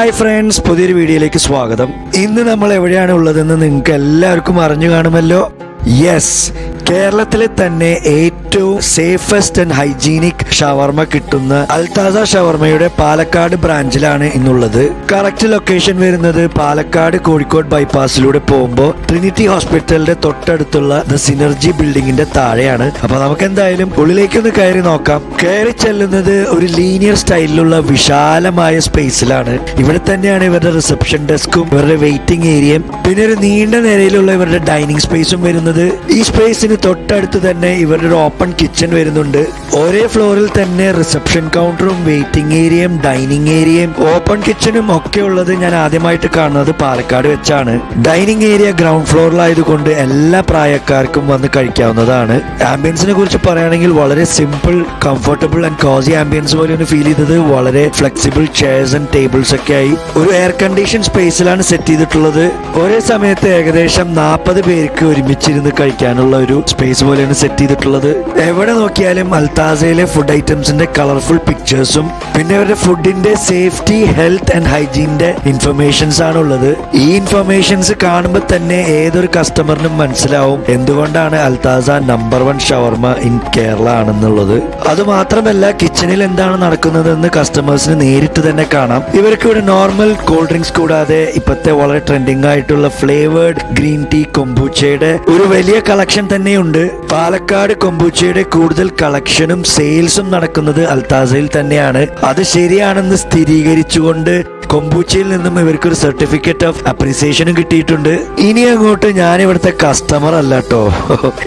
Hi friends, പുതിയൊരു വീഡിയോയിലേക്ക് സ്വാഗതം. ഇന്ന് നമ്മൾ എവിടെയാണ് ഉള്ളതെന്ന് നിങ്ങൾക്ക് എല്ലാവർക്കും അറിഞ്ഞു കാണുമല്ലോ. യെസ്, കേരളത്തിലെ തന്നെ ഏറ്റവും സേഫസ്റ്റ് ആൻഡ് ഹൈജീനിക് ഷവർമ കിട്ടുന്ന അൽതാസ ഷവർമയുടെ പാലക്കാട് ബ്രാഞ്ചിലാണ് ഇന്നുള്ളത്. കറക്റ്റ് ലൊക്കേഷൻ വരുന്നത് പാലക്കാട് കോഴിക്കോട് ബൈപ്പാസിലൂടെ പോകുമ്പോൾ ട്രിനിറ്റി ഹോസ്പിറ്റലിന്റെ തൊട്ടടുത്തുള്ള ദ സിനർജി ബിൽഡിംഗിന്റെ താഴെയാണ്. അപ്പൊ നമുക്ക് എന്തായാലും ഉള്ളിലേക്കൊന്ന് കയറി നോക്കാം. കയറി ചെല്ലുന്നത് ഒരു ലീനിയർ സ്റ്റൈലിലുള്ള വിശാലമായ സ്പേസിലാണ്. ഇവിടെ തന്നെയാണ് ഇവരുടെ റിസപ്ഷൻ ഡെസ്കും ഇവരുടെ വെയിറ്റിംഗ് ഏരിയയും പിന്നെ ഒരു നീണ്ട നിരയിലുള്ള ഇവരുടെ ഡൈനിങ് സ്പേസും വരുന്നത്. ഈ സ്പേസിന് തൊട്ടടുത്ത് തന്നെ ഇവരുടെ ഒരു ഓപ്പൺ കിച്ചൺ വരുന്നുണ്ട്. ഒരേ ഫ്ലോറിൽ തന്നെ റിസപ്ഷൻ കൗണ്ടറും വെയിറ്റിംഗ് ഏരിയയും ഡൈനിങ് ഏരിയയും ഓപ്പൺ കിച്ചണും ഒക്കെ ഉള്ളത് ഞാൻ ആദ്യമായിട്ട് കാണുന്നത് പാലക്കാട് വെച്ചാണ്. ഡൈനിങ് ഏരിയ ഗ്രൗണ്ട് ഫ്ലോറിലായതുകൊണ്ട് എല്ലാ പ്രായക്കാർക്കും വന്ന് കഴിക്കാവുന്നതാണ്. ആംബിയൻസിനെ കുറിച്ച് പറയുകയാണെങ്കിൽ വളരെ simple, comfortable and cosy ambience പോലെയാണ് ഫീൽ ചെയ്തത്. വളരെ ഫ്ലെക്സിബിൾ ചെയർസ് ആൻഡ് ടേബിൾസ് ഒക്കെ ആയി ഒരു എയർ കണ്ടീഷൻ സ്പേസിലാണ് സെറ്റ് ചെയ്തിട്ടുള്ളത്. ഒരേ സമയത്ത് ഏകദേശം 40 പേർക്ക് ഒരുമിച്ചിരുന്ന് കഴിക്കാനുള്ള ഒരു സ്പേസ് പോലെയാണ് സെറ്റ് ചെയ്തിട്ടുള്ളത്. എവിടെ നോക്കിയാലും അൽതാസയിലെ ഫുഡ് ഐറ്റംസിന്റെ കളർഫുൾ പിക്ചേഴ്സും പിന്നെ അവരുടെ ഫുഡിന്റെ സേഫ്റ്റി, ഹെൽത്ത് ആൻഡ് ഹൈജീനിന്റെ ഇൻഫർമേഷൻസ് ആണ് ഉള്ളത്. ഈ ഇൻഫർമേഷൻസ് കാണുമ്പോൾ തന്നെ ഏതൊരു കസ്റ്റമറിനും മനസ്സിലാവും എന്തുകൊണ്ടാണ് അൽതാസ നമ്പർ 1 ഷവർമ ഇൻ കേരള ആണെന്നുള്ളത്. അതുമാത്രമല്ല, കിച്ചണിൽ എന്താണ് നടക്കുന്നതെന്ന് കസ്റ്റമേഴ്സിന് നേരിട്ട് തന്നെ കാണാം. ഇവർക്ക് ഇവിടെ നോർമൽ കൂൾ ഡ്രിങ്ക്സ് കൂടാതെ ഇപ്പോഴത്തെ വളരെ ട്രെൻഡിങ് ആയിട്ടുള്ള ഫ്ലേവേർഡ് ഗ്രീൻ ടീ കൊംബൂച്ചയുടെ ഒരു വലിയ കളക്ഷൻ തന്നെയുണ്ട്. പാലക്കാട് കൊംബൂച്ചയുടെ കൂടുതൽ കളക്ഷനും സെയിൽസും നടക്കുന്നത് അൽതാസയിൽ തന്നെയാണ്. അത് ശരിയാണെന്ന് സ്ഥിരീകരിച്ചുകൊണ്ട് കൊംബൂച്ചയിൽ നിന്നും ഇവർക്കൊരു സർട്ടിഫിക്കറ്റ് ഓഫ് അപ്രീസിയേഷനും കിട്ടിയിട്ടുണ്ട്. ഇനി അങ്ങോട്ട് ഞാൻ ഇവിടുത്തെ കസ്റ്റമർ അല്ല കേട്ടോ,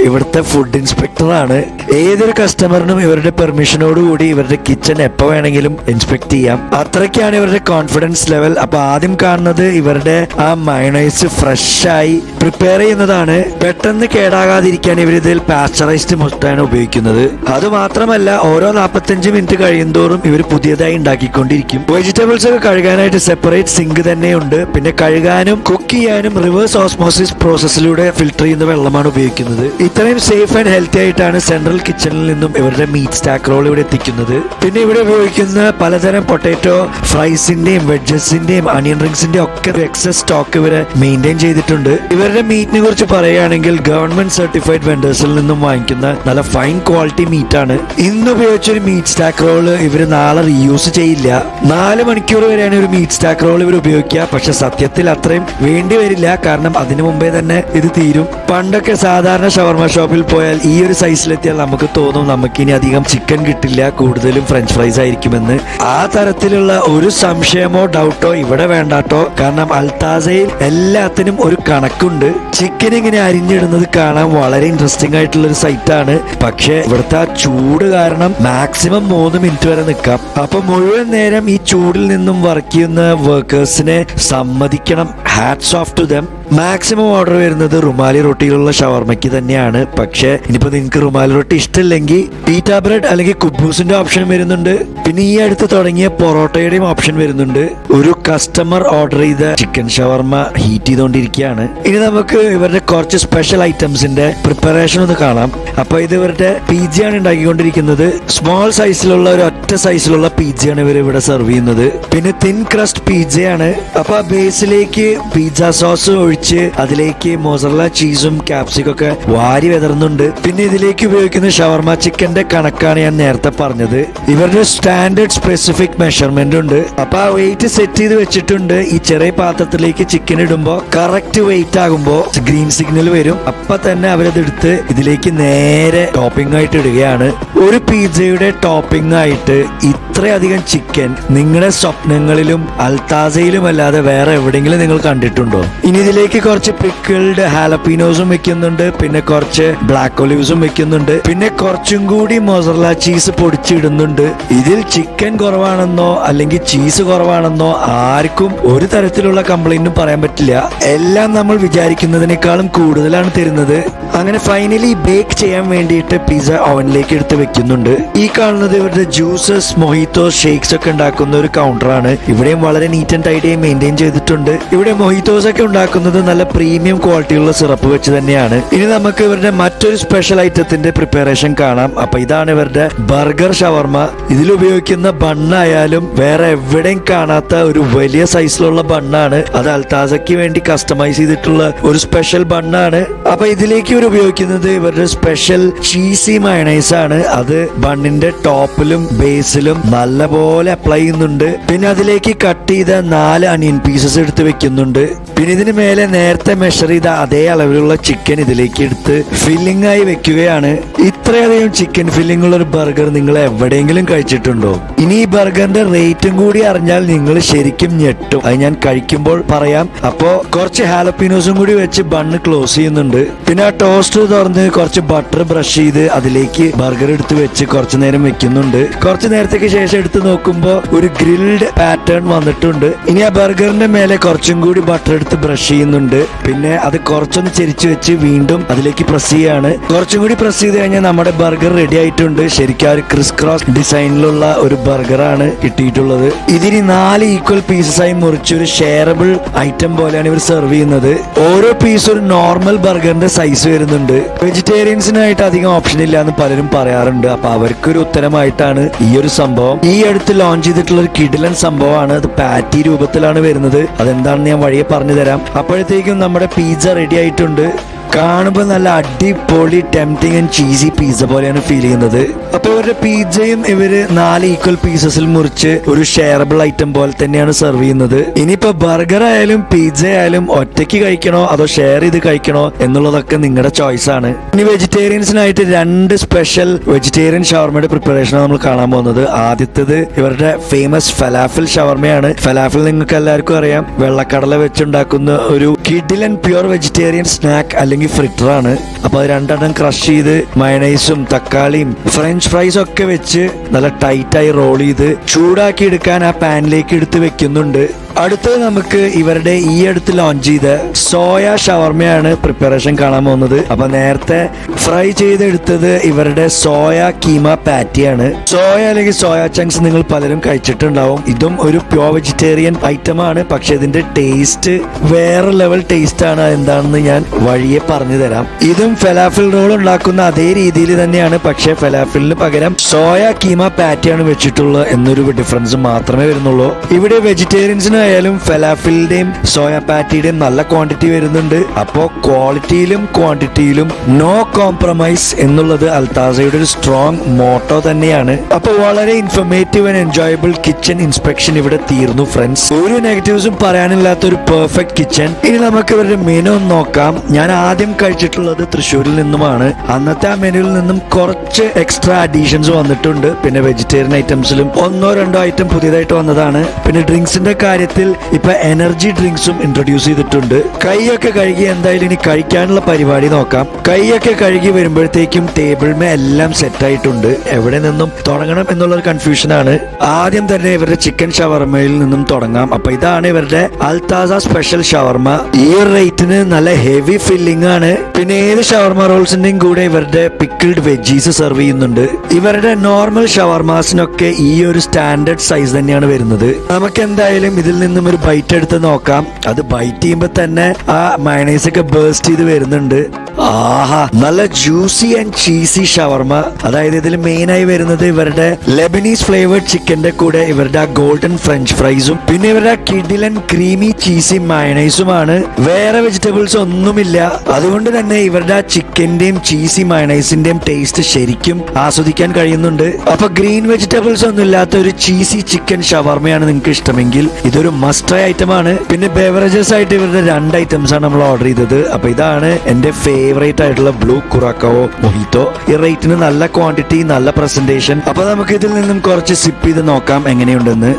ഇവിടുത്തെ ഫുഡ് ഇൻസ്പെക്ടർ ആണ്. ഏതൊരു കസ്റ്റമറിനും ഇവരുടെ പെർമിഷനോടുകൂടി ഇവരുടെ കിച്ചൺ എപ്പോ വേണമെങ്കിലും ഇൻസ്പെക്ട് ചെയ്യാം. അത്രയ്ക്കാണ് ഇവരുടെ കോൺഫിഡൻസ് ലെവൽ. അപ്പൊ ആദ്യം കാണുന്നത് ഇവരുടെ ആ മയോണൈസ് ഫ്രഷ് ആയി പ്രിപ്പയർ ചെയ്യുന്നതാണ്. പെട്ടെന്ന് കേടാകാതിരിക്കാൻ ഇവർ ഇതിൽ പാസ്ചറൈസ്ഡ് മുട്ടയാണ് ഉപയോഗിക്കുന്നത്. അത് മാത്രമല്ല, ഓരോ 45 മിനിറ്റ് കഴിയുന്തോറും ഇവർ പുതിയതായി ഉണ്ടാക്കിക്കൊണ്ടിരിക്കും. വെജിറ്റബിൾസ് ഒക്കെ കഴുകാനായിട്ട് സെപ്പറേറ്റ് സിങ്ക് തന്നെയുണ്ട്. പിന്നെ കഴുകാനും കുക്ക് ചെയ്യാനും റിവേഴ്സ് ഓസ്മോസിസ് പ്രോസസ്സിലൂടെ ഫിൽട്ടർ ചെയ്യുന്ന വെള്ളമാണ് ഉപയോഗിക്കുന്നത്. ഇത്രയും സേഫ് ആൻഡ് ഹെൽത്തി ആയിട്ടാണ് സെൻട്രൽ കിച്ചണിൽ നിന്നും ഇവരുടെ മീറ്റ് സ്റ്റാക്ക് റോൾ ഇവിടെ എത്തിക്കുന്നത്. പിന്നെ ഇവിടെ ഉപയോഗിക്കുന്ന പലതരം പൊട്ടാറ്റോ ഫ്രൈസിന്റെയും വെഡ്ജസിന്റെയും അണിയൻ റിങ്സിന്റെയും ഒക്കെ എക്സസ് സ്റ്റോക്ക് ഇവരെ മെയിൻറ്റെയിൻ ചെയ്തിട്ടുണ്ട്. ഇവരുടെ മീറ്റിനെ കുറിച്ച് പറയുകയാണെങ്കിൽ ഗവൺമെന്റ് സർട്ടിഫൈഡ് വെൻഡേഴ്സിൽ നിന്നും വാങ്ങിക്കുന്ന നല്ല ഫൈൻ ക്വാളിറ്റി മീറ്റ് ആണ്. ഇന്ന് ഉപയോഗിച്ചൊരു മീറ്റ് സ്റ്റാക്ക് റോള് ഇവര് നാളെ റീയൂസ് ചെയ്യില്ല. 4 മണിക്കൂർ വരെയാണ് ഒരു മീറ്റ് സ്റ്റാക്ക് റോൾ ഇവർ ഉപയോഗിക്കുക. പക്ഷെ സത്യത്തിൽ അത്രയും വേണ്ടി വരില്ല, കാരണം അതിനു മുമ്പേ തന്നെ ഇത് തീരും. പണ്ടൊക്കെ സാധാരണ ഷവർമ ഷോപ്പിൽ പോയാൽ ഈ ഒരു സൈസിലെത്തിയാൽ നമുക്ക് തോന്നും നമുക്കിനി അധികം ചിക്കൻ കിട്ടില്ല, കൂടുതലും ഫ്രഞ്ച് ഫ്രൈസ് ആയിരിക്കുമെന്ന്. ആ തരത്തിലുള്ള ഒരു സംശയമോ ഡൗട്ടോ ഇവിടെ വേണ്ടാട്ടോ. കാരണം അൽതാസയിൽ എല്ലാത്തിനും ഒരു കണക്കുണ്ട്. ചിക്കൻ ഇങ്ങനെ അരിഞ്ഞിടുന്നത് കാണാൻ വളരെ ഇൻട്രസ്റ്റിംഗ് ആയിട്ടുള്ള ഒരു സൈറ്റാണ്. പക്ഷെ ഇവിടുത്തെ ആ ചൂട് കാരണം മാക്സിമം 3 മിനിറ്റ് വരെ നിൽക്കാം. അപ്പൊ മുഴുവൻ നേരം ഈ ചൂടിൽ നിന്നും വർക്ക് ചെയ്യുന്ന വർക്കേഴ്സിനെ സമ്മതിക്കണം. Hats off to them. Maximum order വരുന്നത് റുമാലി റൊട്ടിയിലുള്ള ഷവർമയ്ക്ക് തന്നെയാണ്. പക്ഷെ ഇനിയിപ്പോ നിങ്ങൾക്ക് റുമാലി റൊട്ടി ഇഷ്ടമില്ലെങ്കിൽ പീറ്റ ബ്രെഡ് അല്ലെങ്കിൽ കുബൂസിന്റെ ഓപ്ഷൻ വരുന്നുണ്ട്. പിന്നെ ഈ അടുത്ത് തുടങ്ങിയ പൊറോട്ടയുടെയും ഓപ്ഷൻ വരുന്നുണ്ട്. ഒരു കസ്റ്റമർ ഓർഡർ ചെയ്ത ചിക്കൻ ഷവർമ ഹീറ്റ് ചെയ്തുകൊണ്ടിരിക്കുകയാണ്. ഇനി നമുക്ക് ഇവരുടെ കുറച്ച് സ്പെഷ്യൽ ഐറ്റംസിന്റെ പ്രിപ്പറേഷൻ ഒന്ന് കാണാം. അപ്പൊ ഇത് ഇവരുടെ പിസ ആണ് ഉണ്ടാക്കിക്കൊണ്ടിരിക്കുന്നത്. സ്മോൾ സൈസിലുള്ള ഒരു ഒറ്റ സൈസിലുള്ള പിസ ആണ് ഇവർ ഇവിടെ സെർവ് ചെയ്യുന്നത്. പിന്നെ തിൻ ക്രസ്റ്റ് പിസയാണ്. അപ്പൊ ബേസിലേക്ക് പിസ്സ സോസ് ഒഴിച്ച് അതിലേക്ക് മൊസറല്ല ചീസും ക്യാപ്സിക്കും ഒക്കെ വാരി വിതറുന്നുണ്ട്. പിന്നെ ഇതിലേക്ക് ഉപയോഗിക്കുന്ന ഷവർമ ചിക്കന്റെ കണക്കാണ് ഞാൻ നേരത്തെ പറഞ്ഞത്. ഇവരുടെ സ്റ്റാൻഡേർഡ് സ്പെസിഫിക് മെഷർമെന്റ് ഉണ്ട്. അപ്പൊ ആ വെയിറ്റ് സെറ്റ് ചെയ്ത് വെച്ചിട്ടുണ്ട്. ഈ ചെറിയ പാത്രത്തിലേക്ക് ചിക്കൻ ഇടുമ്പോ കറക്റ്റ് വെയിറ്റ് ആകുമ്പോ ഗ്രീൻ സിഗ്നൽ വരും. അപ്പൊ തന്നെ അവരത് എടുത്ത് ഇതിലേക്ക് നേരെ ടോപ്പിംഗ് ആയിട്ട് ഇടുകയാണ്. ഒരു പിസയുടെ ടോപ്പിംഗ് ആയിട്ട് ഇത്രയധികം ചിക്കൻ നിങ്ങളുടെ സ്വപ്നങ്ങളിലും അൽതാസയിലും അല്ലാതെ വേറെ എവിടെയെങ്കിലും നിങ്ങൾ കണ്ടിട്ടുണ്ടോ? ഇനി ഇതിലേക്ക് കുറച്ച് പിക്കിൾഡ് ഹാലപ്പീനോസും വെക്കുന്നുണ്ട്. പിന്നെ കുറച്ച് ബ്ലാക്ക് ഒലിവ്സും വെക്കുന്നുണ്ട്. പിന്നെ കുറച്ചും കൂടി മൊസറല്ല ചീസ് പൊടിച്ചിടുന്നുണ്ട്. ഇതിൽ ചിക്കൻ കുറവാണെന്നോ അല്ലെങ്കിൽ ചീസ് കുറവാണെന്നോ ആർക്കും ഒരു തരത്തിലുള്ള കംപ്ലൈന്റും പറയാൻ പറ്റില്ല. എല്ലാം നമ്മൾ വിചാരിക്കുന്നതിനേക്കാളും കൂടുതലാണ് തരുന്നത്. അങ്ങനെ ഫൈനലി ബേക്ക് ചെയ്യാൻ വേണ്ടിയിട്ട് പിസ്സ ഓവനിലേക്ക് എടുത്ത് വെക്കുന്നുണ്ട്. ഈ കാണുന്നത് ഇവരുടെ ജ്യൂസസ്, മൊഹിത്തോസ്, ഷേക്സ് ഒക്കെ ഉണ്ടാക്കുന്ന ഒരു കൗണ്ടറാണ്. ഇവിടെയും വളരെ നീറ്റ് ആൻഡ് ടൈഡി മെയിൻറ്റെയിൻ ചെയ്തിട്ടുണ്ട്. ഇവിടെ മൊഹിത്തോസ് ഒക്കെ ഉണ്ടാക്കുന്നത് നല്ല പ്രീമിയം ക്വാളിറ്റിയുള്ള സിറപ്പ് വെച്ച് തന്നെയാണ്. ഇനി നമുക്ക് ഇവരുടെ മറ്റൊരു സ്പെഷ്യൽ ഐറ്റത്തിന്റെ പ്രിപ്പറേഷൻ കാണാം. അപ്പൊ ഇതാണ് ഇവരുടെ ബർഗർ ഷവർമ. ഇതിൽ ഉപയോഗിക്കുന്ന ബണ്ണായാലും വേറെ എവിടെയും കാണാത്ത ഒരു വലിയ സൈസിലുള്ള ബണ്ണാണ്. അത് അൽത്താസയ്ക്ക് വേണ്ടി കസ്റ്റമൈസ് ചെയ്തിട്ടുള്ള ഒരു സ്പെഷ്യൽ ബണ്ണാണ്. അപ്പൊ ഇതിലേക്ക് ഇവർ ഉപയോഗിക്കുന്നത് ഇവരുടെ സ്പെഷ്യൽ ചീസി മയണൈസ് ആണ്. അത് ബണ്ണിന്റെ ടോപ്പിലും ബേസിലും നല്ലപോലെ അപ്ലൈ ചെയ്യുന്നുണ്ട്. പിന്നെ അതിലേക്ക് കട്ട് ചെയ്ത 4 അനിയൻ പീസസ് എടുത്ത് വെക്കുന്നുണ്ട്. പിന്നെ ഇതിന് മേലെ നേരത്തെ മെഷർ ചെയ്ത അതേ അളവിലുള്ള ചിക്കൻ ഇതിലേക്ക് എടുത്ത് ഫില്ലിംഗ് ആയി വെക്കുകയാണ്. ഇത്രയധികം ചിക്കൻ ഫില്ലിംഗ് ഉള്ള ഒരു ബർഗർ നിങ്ങൾ എവിടെയെങ്കിലും കഴിച്ചിട്ടുണ്ടോ? ഇനി ഈ ബർഗറിന്റെ റേറ്റും കൂടി അറിഞ്ഞാൽ നിങ്ങൾ ശരിക്കും ഞെട്ടും. അത് ഞാൻ കഴിക്കുമ്പോൾ പറയാം. അപ്പോ കുറച്ച് ഹാലപ്പീനോസും കൂടി വെച്ച് ബണ്ണ് ക്ലോസ് ചെയ്യുന്നുണ്ട്. പിന്നെ ആ ടോസ്റ്റ് തുറന്ന് കുറച്ച് ബട്ടർ ബ്രഷ് ചെയ്ത് അതിലേക്ക് ബർഗർ എടുത്ത് വെച്ച് കുറച്ചു നേരം വെക്കുന്നുണ്ട്. കുറച്ചു നേരത്തേക്ക് ശേഷം എടുത്ത് നോക്കുമ്പോൾ ഒരു ഗ്രിൽഡ് പാറ്റേൺ വന്നിട്ടുണ്ട്. ഇനി ആ ബർഗറിന്റെ മേലെ കുറച്ചും കൂടി ബട്ടർ എടുത്ത് ബ്രഷ് ചെയ്യുന്നുണ്ട്. പിന്നെ അത് കുറച്ചൊന്ന് ചെരിച്ചു വെച്ച് വീണ്ടും അതിലേക്ക് പ്രസ് ചെയ്യാണ്. കുറച്ചും കൂടി പ്രസ് ചെയ്ത് കഴിഞ്ഞാൽ നമ്മുടെ ബർഗർ റെഡി ആയിട്ടുണ്ട്. ശരിക്കും ഒരു ക്രിസ് ക്രോസ് ഡിസൈനിലുള്ള ഒരു ബർഗറാണ് കിട്ടിയിട്ടുള്ളത്. ഇതിന് 4 ഈക്വൽ പീസസ് ആയി മുറിച്ച് ഒരു ഷെയറബിൾ ഐറ്റം പോലെയാണ് ഇവർ സെർവ് ചെയ്യുന്നത്. ഓരോ പീസ് ഒരു നോർമൽ ബർഗറിന്റെ സൈസ് വരുന്നുണ്ട്. വെജിറ്റേറിയൻസിനായിട്ട് അധികം ഓപ്ഷൻ ഇല്ല എന്ന് പലരും പറയാറുണ്ട്. അപ്പൊ അവർക്കൊരു ഉത്തരമായിട്ടാണ് ഈ ഒരു സംഭവം. ഈ അടുത്ത് ലോഞ്ച് ചെയ്തിട്ടുള്ള ഒരു കിടിലൻ സംഭവമാണ്. അത് പാറ്റി രൂപത്തിലാണ് വരുന്നത്. അതെന്താണെന്ന് ഞാൻ വഴിയെ പറഞ്ഞു തരാം. അപ്പോഴത്തേക്കും നമ്മുടെ പിസ്സ റെഡി ആയിട്ടുണ്ട്. കാണുമ്പോൾ നല്ല അടിപൊളി ടെംപ്റ്റിംഗ് ആൻഡ് ചീസി പിസ്സ പോലെയാണ് ഫീൽ ചെയ്യുന്നത്. അപ്പൊ ഇവരുടെ പിസ്സയും ഇവര് 4 ഈക്വൽ പീസസിൽ മുറിച്ച് ഒരു ഷെയറബിൾ ഐറ്റം പോലെ തന്നെയാണ് സെർവ് ചെയ്യുന്നത്. ഇനിയിപ്പോ ബർഗർ ആയാലും പിസ്സ ആയാലും ഒറ്റയ്ക്ക് കഴിക്കണോ അതോ ഷെയർ ചെയ്ത് കഴിക്കണോ എന്നുള്ളതൊക്കെ നിങ്ങളുടെ ചോയ്സ് ആണ്. ഇനി വെജിറ്റേറിയൻസിനായിട്ട് 2 സ്പെഷ്യൽ വെജിറ്റേറിയൻ ഷവർമയുടെ പ്രിപ്പറേഷനാണ് നമ്മൾ കാണാൻ പോകുന്നത്. ആദ്യത്തേത് ഇവരുടെ ഫേമസ് ഫലാഫിൽ ഷവർമയാണ്. ഫലാഫിൽ നിങ്ങൾക്ക് എല്ലാവർക്കും അറിയാം, വെള്ളക്കടല വെച്ചുണ്ടാക്കുന്ന ഒരു കിഡിലൻ പ്യുവർ വെജിറ്റേറിയൻ സ്നാക്ക് അല്ലെങ്കിൽ ഫ്രിറ്റർ ആണ്. അപ്പൊ അത് 2 ക്രഷ് ചെയ്ത് മയണൈസും തക്കാളിയും ഫ്രഞ്ച് ഫ്രൈസും ഒക്കെ വെച്ച് നല്ല ടൈറ്റായി റോൾ ചെയ്ത് ചൂടാക്കി എടുക്കാൻ ആ പാനിലേക്ക് എടുത്ത് വെക്കുന്നുണ്ട്. അടുത്തത് നമുക്ക് ഇവരുടെ ഈ അടുത്ത് ലോഞ്ച് ചെയ്ത സോയ ഷവർമയാണ് പ്രിപ്പറേഷൻ കാണാൻ പോകുന്നത്. അപ്പൊ നേരത്തെ ഫ്രൈ ചെയ്തെടുത്തത് ഇവരുടെ സോയ കീമ പാറ്റിയാണ്. സോയ അല്ലെങ്കിൽ സോയ ചങ്ക്സ് നിങ്ങൾ പലരും കഴിച്ചിട്ടുണ്ടാവും. ഇതും ഒരു പ്യോർ വെജിറ്റേറിയൻ ഐറ്റം ആണ്. പക്ഷെ ഇതിന്റെ ടേസ്റ്റ് വേറെ ലെവൽ ടേസ്റ്റ് ആണ്. എന്താണെന്ന് ഞാൻ വഴിയെ പറഞ്ഞു തരാം. ഇതും ഫലാഫിൽ റോൾ ഉണ്ടാക്കുന്ന അതേ രീതിയിൽ തന്നെയാണ്. പക്ഷെ ഫലാഫിലിന് പകരം സോയ കീമ പാറ്റിയാണ് വെച്ചിട്ടുള്ളത് എന്നൊരു ഡിഫറൻസ് മാത്രമേ വരുന്നുള്ളൂ. ഇവിടെ വെജിറ്റേറിയൻസിന് ആയാലും ഫലാഫിലിന്റെയും സോയ പാറ്റിയുടെയും നല്ല ക്വാണ്ടിറ്റി വരുന്നുണ്ട്. അപ്പോ ക്വാളിറ്റിയിലും ക്വാണ്ടിറ്റിയിലും നോ കോംപ്രമൈസ് എന്നുള്ളത് അൽത്താസയുടെ ഒരു സ്ട്രോങ് മോട്ടോ തന്നെയാണ്. അപ്പൊ വളരെ informative and enjoyable kitchen inspection ഇവിടെ തീർന്നു ഫ്രണ്ട്സ്. ഒരു നെഗറ്റീവ്സും പറയാനില്ലാത്ത ഒരു പെർഫെക്റ്റ് കിച്ചൺ. ഇനി നമുക്ക് ഇവരുടെ മെനു ഒന്ന് നോക്കാം. ഞാൻ ആദ്യം കഴിച്ചിട്ടുള്ളത് തൃശ്ശൂരിൽ നിന്നുമാണ്. അന്നത്തെ ആ മെനുവിൽ നിന്നും കുറച്ച് എക്സ്ട്രാ അഡീഷൻസ് വന്നിട്ടുണ്ട്. പിന്നെ വെജിറ്റേറിയൻ ഐറ്റംസിലും 1-2 ഐറ്റം പുതിയതായിട്ട് വന്നതാണ്. പിന്നെ ഡ്രിങ്ക്സിന്റെ കാര്യത്തിൽ ഇപ്പൊ എനർജി ഡ്രിങ്ക്സും ഇൻട്രൊഡ്യൂസ് ചെയ്തിട്ടുണ്ട്. കൈയൊക്കെ കഴുകി എന്തായാലും ഇനി കഴിക്കാനുള്ള പരിപാടി നോക്കാം. കൈയൊക്കെ കഴുകി വരുമ്പോഴത്തേക്കും ടേബിൾമേ എല്ലാം സെറ്റ് ആയിട്ടുണ്ട്. എവിടെ നിന്നും തുടങ്ങണം എന്നുള്ള കൺഫ്യൂഷൻ ആണ്. ആദ്യം തന്നെ ഇവരുടെ ചിക്കൻ ഷവർമയിൽ നിന്നും തുടങ്ങാം. അപ്പൊ ഇതാണ് ഇവരുടെ അൽത്താസ സ്പെഷ്യൽ ഷവർമ. ഈ റേറ്റിന് നല്ല ഹെവി ഫില്ലിംഗ് ആണ്. പിന്നെ ഏത് ഷവർമ റോൾസിന്റെയും കൂടെ ഇവരുടെ പിക്കിൾഡ് വെജീസ് സെർവ് ചെയ്യുന്നുണ്ട്. ഇവരുടെ നോർമൽ ഷവർമാസിനൊക്കെ ഈ ഒരു സ്റ്റാൻഡേർഡ് സൈസ് തന്നെയാണ് വരുന്നത്. നമുക്ക് എന്തായാലും ഇതിൽ നിന്നും ഒരു ബൈറ്റ് എടുത്ത് നോക്കാം. അത് ബൈറ്റ് ചെയ്യുമ്പോ തന്നെ ആ മയണൈസ് ഒക്കെ ബേസ്റ്റ് ചെയ്ത് വരുന്നുണ്ട്. ആഹാ, നല്ല ജ്യൂസി ആൻഡ് ചീസി ഷവർമ. അതായത് ഇതിൽ മെയിൻ ആയി വരുന്നത് ഇവരുടെ ലെബനീസ് ഫ്ലേവേർഡ് ചിക്കന്റെ കൂടെ ഇവരുടെ ആ ഗോൾഡൻ ഫ്രഞ്ച് ഫ്രൈസും പിന്നെ ഇവരുടെ കിഡിലൻ ക്രീമി ചീസി മയണൈസുമാണ്. വേറെ വെജിറ്റബിൾസ് ഒന്നുമില്ല. അതുകൊണ്ട് തന്നെ ഇവരുടെ ആ ചിക്കന്റെയും ചീസി മയണൈസിന്റെയും ടേസ്റ്റ് ശരിക്കും ആസ്വദിക്കാൻ കഴിയുന്നുണ്ട്. അപ്പൊ ഗ്രീൻ വെജിറ്റബിൾസ് ഒന്നും ഇല്ലാത്ത ഒരു ചീസി ചിക്കൻ ഷവർമയാണ് നിങ്ങൾക്ക് ഇഷ്ടമെങ്കിൽ ഇതൊരു മസ്റ്റ് ട്രൈ ഐറ്റം ആണ്. പിന്നെ ബെവറേജസ് ആയിട്ട് ഇവരുടെ 2 ഐറ്റംസ് ആണ് നമ്മൾ ഓർഡർ ചെയ്തത്. അപ്പൊ ഇതാണ് എന്റെ ഫേവറേറ്റ് ആയിട്ടുള്ള ബ്ലൂ കുറാക്കാവോ മൊഹിത്തോ. ഈ റേറ്റിന് നല്ല ക്വാണ്ടിറ്റി, നല്ല പ്രസന്റേഷൻ. അപ്പൊ നമുക്ക് ഇതിൽ നിന്നും കുറച്ച് സിപ്പ് ചെയ്ത് നോക്കാം എങ്ങനെയുണ്ടെന്ന്.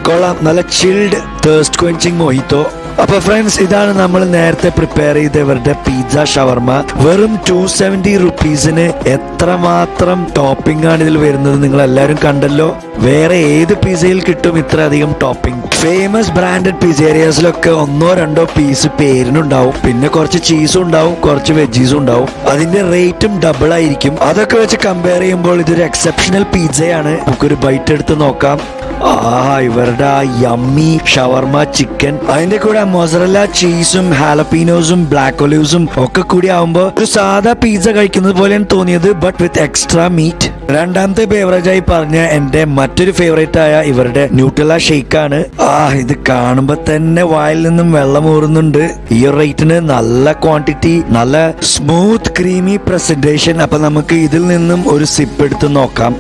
കൊള്ളാം, നല്ല ചിൽഡ് തേഴ്സ്റ്റ് ക്വെഞ്ചിങ് മൊഹിത്തോ. അപ്പൊ ഫ്രണ്ട്സ്, ഇതാണ് നമ്മൾ നേരത്തെ പ്രിപ്പയർ ചെയ്ത ഇവരുടെ പിസ്സ ഷവർമ. വെറും 270 റുപ്പീസിന് എത്രമാത്രം ടോപ്പിംഗ് ആണ് ഇതിൽ വരുന്നത് നിങ്ങൾ എല്ലാവരും കണ്ടല്ലോ. വേറെ ഏത് പിസയിൽ കിട്ടും ഇത്ര അധികം ടോപ്പിംഗ്? ഫേമസ് ബ്രാൻഡഡ് പിസേരിയാസിലൊക്കെ 1-2 പീസ് പേരിനുണ്ടാവും. പിന്നെ കുറച്ച് ചീസും ഉണ്ടാവും, കുറച്ച് വെജീസും ഉണ്ടാവും. അതിന്റെ റേറ്റും ഡബിൾ ആയിരിക്കും. അതൊക്കെ വെച്ച് കമ്പയർ ചെയ്യുമ്പോൾ ഇതൊരു എക്സെപ്ഷണൽ പിസയാണ്. നമുക്കൊരു ബൈറ്റ് എടുത്ത് നോക്കാം. ഇവരുടെ ആ യമ്മി ഷവർമ ചിക്കൻ, അതിന്റെ കൂടെ മൊസറല്ല ചീസും ഹാലപ്പീനോസും ബ്ലാക്ക് ഒലിവ്സും ഒക്കെ കൂടി ആവുമ്പോ ഒരു സാധാ പിസ്സ കഴിക്കുന്നത് പോലെയാണ് തോന്നിയത്, ബട്ട് വിത്ത് എക്സ്ട്രാ മീറ്റ്. രണ്ടാമത്തെ ബേവറേജായി പറഞ്ഞ എൻ്റെ മറ്റൊരു ഫേവറേറ്റ് ആയ ഇവരുടെ ന്യൂട്ടെല്ല ഷേക്കാണ്. ഇത് കാണുമ്പോ തന്നെ വായിൽ നിന്നും വെള്ളം ഊറുന്നുണ്ട്. ഈ റേറ്റിന് നല്ല ക്വാണ്ടിറ്റി, നല്ല സ്മൂത്ത് ക്രീമി പ്രസന്റേഷൻ. അപ്പൊ നമുക്ക് ഇതിൽ നിന്നും ഒരു സിപ്പ് എടുത്ത് നോക്കാം.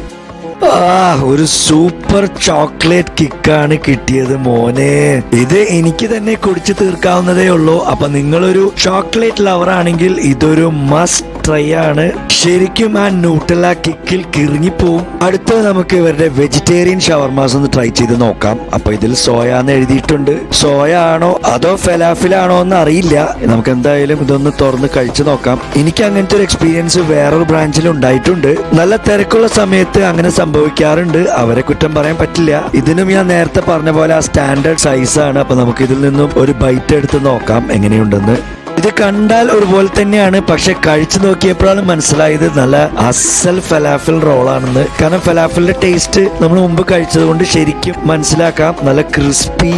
ഒരു സൂപ്പർ ചോക്ലേറ്റ് കിക്കാണ് കിട്ടിയത് മോനെ. ഇത് എനിക്ക് തന്നെ കുടിച്ചു തീർക്കാവുന്നതേ ഉള്ളൂ. അപ്പൊ നിങ്ങളൊരു ചോക്ലേറ്റ് ലവർ ആണെങ്കിൽ ഇതൊരു മസ്റ്റ് ട്രൈ ആണ്. ശരിക്കും ആ ന്യൂട്ടെല്ല കിക്കിൽ കിറങ്ങിപ്പോവും. അടുത്തത് നമുക്ക് ഇവരുടെ വെജിറ്റേറിയൻ ഷവർമാസ് ഒന്ന് ട്രൈ ചെയ്ത് നോക്കാം. അപ്പൊ ഇതിൽ സോയ എന്ന് എഴുതിയിട്ടുണ്ട്. സോയ ആണോ അതോ ഫലാഫിലാണോ എന്ന് അറിയില്ല. നമുക്ക് എന്തായാലും ഇതൊന്ന് തുറന്ന് കഴിച്ചു നോക്കാം. എനിക്ക് അങ്ങനത്തെ ഒരു എക്സ്പീരിയൻസ് വേറൊരു ബ്രാഞ്ചിൽ ഉണ്ടായിട്ടുണ്ട്. നല്ല തിരക്കുള്ള സമയത്ത് അങ്ങനെ സംഭവിക്കാറുണ്ട്. അവരെ കുറ്റം പറയാൻ പറ്റില്ല. ഇതിനും ഞാൻ നേരത്തെ പറഞ്ഞ പോലെ ആ സ്റ്റാൻഡേർഡ് സൈസ് ആണ്. അപ്പൊ നമുക്ക് ഇതിൽ നിന്നും ഒരു ബൈറ്റ് എടുത്ത് നോക്കാം എങ്ങനെയുണ്ടെന്ന്. ഇത് കണ്ടാൽ ഒരുപോലെ തന്നെയാണ്, പക്ഷെ കഴിച്ചു നോക്കിയപ്പോഴാണ് മനസ്സിലായത് നല്ല അസൽ ഫലാഫിൽ റോളാണെന്ന്. കാരണം ഫലാഫിലിന്റെ ടേസ്റ്റ് നമ്മൾ മുമ്പ് കഴിച്ചത് കൊണ്ട് ശരിക്കും മനസ്സിലാക്കാം. നല്ല ക്രിസ്പി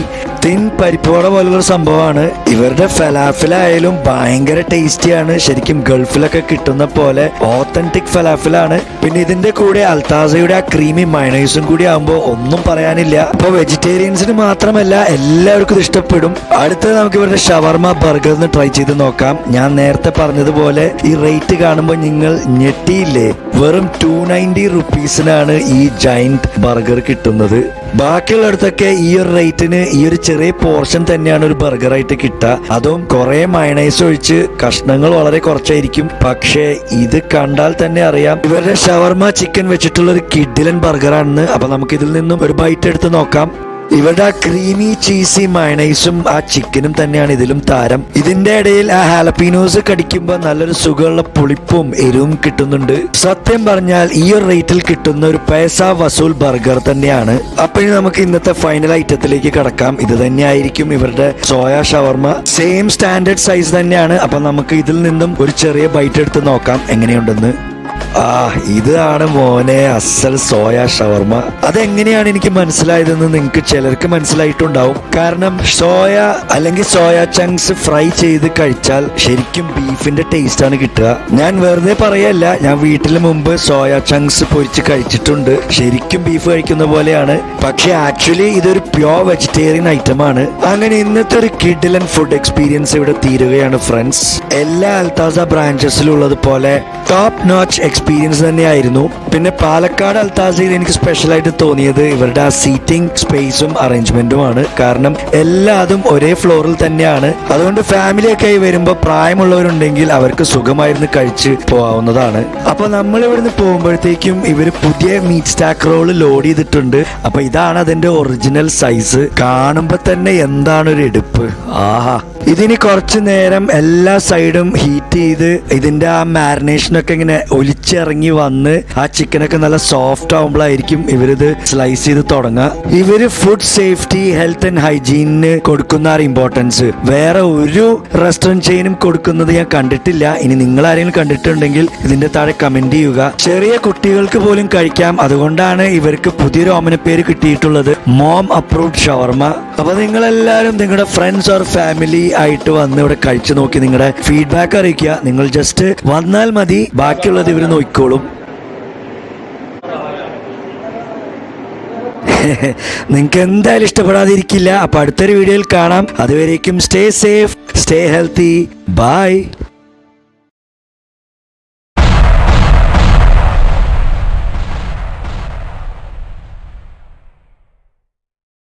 തിൻ പരിപ്പോട പോലുള്ള സംഭവമാണ്. ഇവരുടെ ഫലാഫിലായാലും ഭയങ്കര ടേസ്റ്റിയാണ്. ശരിക്കും ഗൾഫിലൊക്കെ കിട്ടുന്ന പോലെ ഓത്തന്റിക് ഫലാഫിലാണ്. പിന്നെ ഇതിന്റെ കൂടെ അൽത്താസയുടെ ആ ക്രീമി മയണൈസും കൂടി ആകുമ്പോൾ ഒന്നും പറയാനില്ല. അപ്പൊ വെജിറ്റേറിയൻസിന് മാത്രമല്ല എല്ലാവർക്കും ഇത് ഇഷ്ടപ്പെടും. അടുത്തത് നമുക്ക് ഇവരുടെ ഷവർമ ബർഗർ ട്രൈ ചെയ്ത് നോക്കാം. ഞാൻ നേരത്തെ പറഞ്ഞതുപോലെ ഈ റേറ്റ് കാണുമ്പോൾ നിങ്ങൾ ഞെട്ടിയില്ലേ? വെറും 290 റുപ്പീസിനാണ് ഈ ജൈന്റ് ബർഗർ കിട്ടുന്നത്. ബാക്കിയുള്ളിടത്തൊക്കെ ഈ ഒരു റേറ്റിന് ഈ ഒരു ചെറിയ പോർഷൻ തന്നെയാണ് ഒരു ബർഗറായിട്ട് കിട്ടുക. അതും കുറെ മയണൈസ് ഒഴിച്ച് കഷ്ണങ്ങൾ വളരെ കുറച്ചായിരിക്കും. പക്ഷേ ഇത് കണ്ടാൽ തന്നെ അറിയാം ഇവരുടെ ഷവർമ ചിക്കൻ വെച്ചിട്ടുള്ള ഒരു കിഡിലൻ ബർഗറാണെന്ന്. അപ്പൊ നമുക്ക് ഇതിൽ നിന്നും ഒരു ബൈറ്റ് എടുത്ത് നോക്കാം. ഇവരുടെ ആ ക്രീമി ചീസി മയണൈസും ആ ചിക്കനും തന്നെയാണ് ഇതിലും താരം. ഇതിന്റെ ഇടയിൽ ആ ഹാലപ്പീനോസ് കടിക്കുമ്പോൾ നല്ലൊരു സുഖമുള്ള പുളിപ്പും എരിവും കിട്ടുന്നുണ്ട്. സത്യം പറഞ്ഞാൽ ഈ ഒരു റേറ്റിൽ കിട്ടുന്ന ഒരു പൈസ വസൂൽ ബർഗർ തന്നെയാണ്. അപ്പൊ ഇനി നമുക്ക് ഇന്നത്തെ ഫൈനൽ ഐറ്റത്തിലേക്ക് കടക്കാം. ഇത് തന്നെയായിരിക്കും ഇവരുടെ സോയ ഷവർമ. സെയിം സ്റ്റാൻഡേർഡ് സൈസ് തന്നെയാണ്. അപ്പൊ നമുക്ക് ഇതിൽ നിന്നും ഒരു ചെറിയ ബൈറ്റ് എടുത്ത് നോക്കാം എങ്ങനെയുണ്ടെന്ന്. ഇതാണ് മോനെ അസൽ സോയ ഷവർമ. അതെങ്ങനെയാണ് എനിക്ക് മനസ്സിലായതെന്ന് നിങ്ങൾക്ക് ചിലർക്ക് മനസ്സിലായിട്ടുണ്ടാവും. കാരണം സോയ അല്ലെങ്കിൽ സോയ ചങ്ക്സ് ഫ്രൈ ചെയ്ത് കഴിച്ചാൽ ശരിക്കും ബീഫിന്റെ ടേസ്റ്റ് ആണ് കിട്ടുക. ഞാൻ വെറുതെ പറയല്ല, ഞാൻ വീട്ടിൽ മുമ്പ് സോയ ചങ്ക്സ് പൊരിച്ച് കഴിച്ചിട്ടുണ്ട്. ശരിക്കും ബീഫ് കഴിക്കുന്ന പോലെയാണ്. പക്ഷെ ആക്ച്വലി ഇതൊരു പ്യോർ വെജിറ്റേറിയൻ ഐറ്റം ആണ്. അങ്ങനെ ഇന്നത്തെ ഒരു കിഡിലൻ ഫുഡ് എക്സ്പീരിയൻസ് ഇവിടെ തീരുകയാണ് ഫ്രണ്ട്സ്. എല്ലാ അൽത്താസ ബ്രാഞ്ചസിലും ഉള്ളതുപോലെ ടോപ്പ് നോച്ച് എക്സ്പീരിയൻസ് തന്നെയായിരുന്നു. പിന്നെ പാലക്കാട് അൽത്താസയിൽ എനിക്ക് സ്പെഷ്യൽ ആയിട്ട് തോന്നിയത് ഇവരുടെ ആ സീറ്റിംഗ് സ്പേസും അറേഞ്ച്മെന്റുമാണ്. കാരണം എല്ലാതും ഒരേ ഫ്ലോറിൽ തന്നെയാണ്. അതുകൊണ്ട് ഫാമിലിയൊക്കെ ആയി വരുമ്പോൾ പ്രായമുള്ളവരുണ്ടെങ്കിൽ അവർക്ക് സുഖമായിരുന്നു കഴിച്ച് പോവാവുന്നതാണ്. അപ്പൊ നമ്മൾ ഇവിടുന്ന് പോകുമ്പോഴത്തേക്കും ഇവര് പുതിയ മീറ്റ് സ്റ്റാക്ക് റോള് ലോഡ് ചെയ്തിട്ടുണ്ട്. അപ്പൊ ഇതാണ് അതിന്റെ ഒറിജിനൽ സൈസ്. കാണുമ്പോ തന്നെ എന്താണ് ഒരു എടുപ്പ്. ഇതിന് കുറച്ചു നേരം എല്ലാ സൈഡും ഹീറ്റ് ചെയ്ത് ഇതിന്റെ ആ മാരിനേഷനൊക്കെ ഇങ്ങനെ ഒലിച്ചിറങ്ങി വന്ന് ആ ചിക്കനൊക്കെ നല്ല സോഫ്റ്റ് ആവുമ്പോഴായിരിക്കും ഇവരിത് സ്ലൈസ് ചെയ്ത് തുടങ്ങുക. ഇവര് ഫുഡ് സേഫ്റ്റി, ഹെൽത്ത് ആൻഡ് ഹൈജീനിന് കൊടുക്കുന്ന ഇമ്പോർട്ടൻസ് വേറെ ഒരു റെസ്റ്റോറന്റ് ചെയിനും കൊടുക്കുന്നത് ഞാൻ കണ്ടിട്ടില്ല. ഇനി നിങ്ങൾ ആരെങ്കിലും കണ്ടിട്ടുണ്ടെങ്കിൽ ഇതിന്റെ താഴെ കമന്റ് ചെയ്യുക. ചെറിയ കുട്ടികൾക്ക് പോലും കഴിക്കാം. അതുകൊണ്ടാണ് ഇവർക്ക് പുതിയൊരു ഓമനപ്പേര് കിട്ടിയിട്ടുള്ളത്, മോം അപ്രൂവ്ഡ് ഷവർമ. അപ്പൊ നിങ്ങളെല്ലാവരും നിങ്ങളുടെ ഫ്രണ്ട്സ് ഓർ ഫാമിലി ആയിട്ട് വന്ന് ഇവിടെ കഴിച്ചു നോക്കി നിങ്ങളുടെ ഫീഡ്ബാക്ക് അറിയിക്കുക. നിങ്ങൾ ജസ്റ്റ് വന്നാൽ മതി, ബാക്കിയുള്ളത് ഇവര് നോക്കിക്കോളും. നിങ്ങൾക്ക് എന്തായാലും ഇഷ്ടപ്പെടാതിരിക്കില്ല. അപ്പൊ അടുത്തൊരു വീഡിയോയിൽ കാണാം. അതുവരേക്കും stay safe, stay healthy, by.